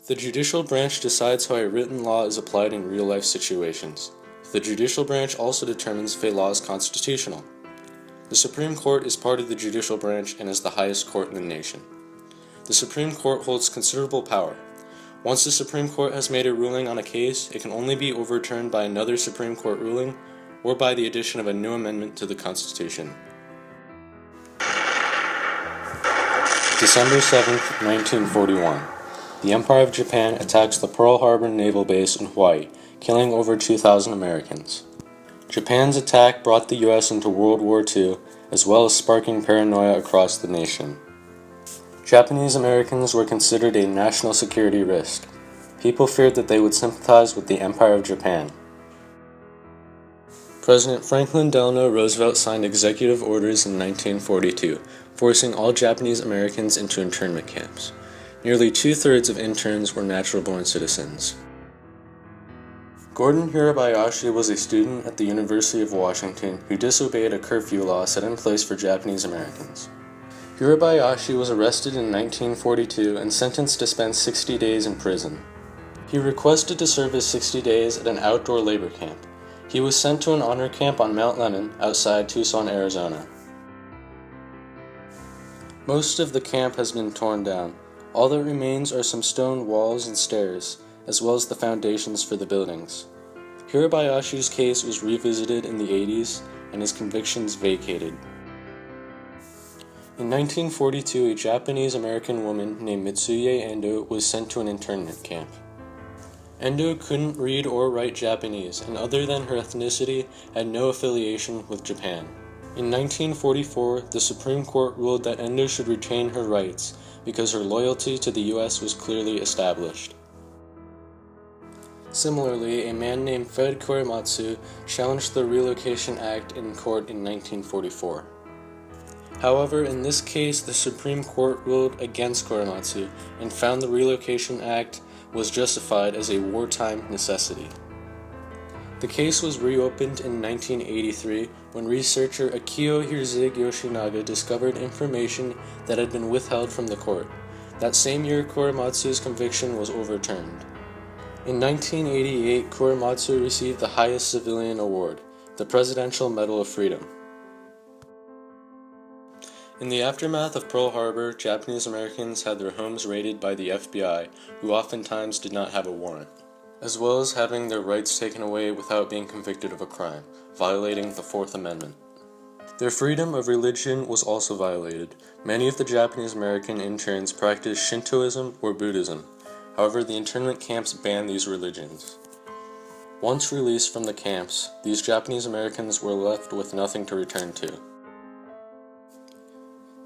The judicial branch decides how a written law is applied in real-life situations. The judicial branch also determines if a law is constitutional. The Supreme Court is part of the judicial branch and is the highest court in the nation. The Supreme Court holds considerable power. Once the Supreme Court has made a ruling on a case, it can only be overturned by another Supreme Court ruling or by the addition of a new amendment to the Constitution. December 7, 1941. The Empire of Japan attacks the Pearl Harbor naval base in Hawaii, killing over 2,000 Americans. Japan's attack brought the U.S. into World War II, as well as sparking paranoia across the nation. Japanese Americans were considered a national security risk. People feared that they would sympathize with the Empire of Japan. President Franklin Delano Roosevelt signed executive orders in 1942, forcing all Japanese Americans into internment camps. Nearly two-thirds of interns were natural-born citizens. Gordon Hirabayashi was a student at the University of Washington who disobeyed a curfew law set in place for Japanese Americans. Hirabayashi was arrested in 1942 and sentenced to spend 60 days in prison. He requested to serve his 60 days at an outdoor labor camp. He was sent to an honor camp on Mount Lennon outside Tucson, Arizona. Most of the camp has been torn down. All that remains are some stone walls and stairs, as well as the foundations for the buildings. Hirabayashi's case was revisited in the 80s and his convictions vacated. In 1942, a Japanese-American woman named Mitsuye Endo was sent to an internment camp. Endo couldn't read or write Japanese, and other than her ethnicity, had no affiliation with Japan. In 1944, the Supreme Court ruled that Endo should retain her rights because her loyalty to the U.S. was clearly established. Similarly, a man named Fred Korematsu challenged the Relocation Act in court in 1944. However, in this case, the Supreme Court ruled against Korematsu and found the Relocation Act was justified as a wartime necessity. The case was reopened in 1983 when researcher Akio Hirzig Yoshinaga discovered information that had been withheld from the court. That same year, Korematsu's conviction was overturned. In 1988, Korematsu received the highest civilian award, the Presidential Medal of Freedom. In the aftermath of Pearl Harbor, Japanese Americans had their homes raided by the FBI, who oftentimes did not have a warrant, as well as having their rights taken away without being convicted of a crime, violating the Fourth Amendment. Their freedom of religion was also violated. Many of the Japanese American interns practiced Shintoism or Buddhism. However, the internment camps banned these religions. Once released from the camps, these Japanese Americans were left with nothing to return to.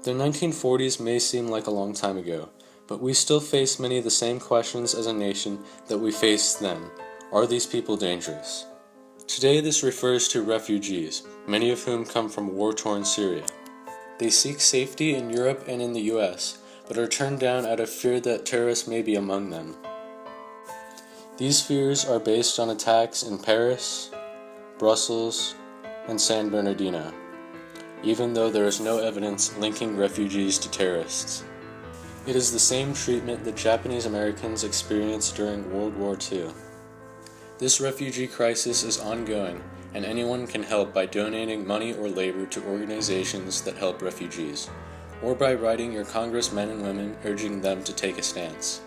The 1940s may seem like a long time ago, but we still face many of the same questions as a nation that we faced then. Are these people dangerous? Today this refers to refugees, many of whom come from war-torn Syria. They seek safety in Europe and in the US, but are turned down out of fear that terrorists may be among them. These fears are based on attacks in Paris, Brussels, and San Bernardino, even though there is no evidence linking refugees to terrorists. It is the same treatment that Japanese Americans experienced during World War II. This refugee crisis is ongoing, and anyone can help by donating money or labor to organizations that help refugees, or by writing your congressmen and women urging them to take a stance.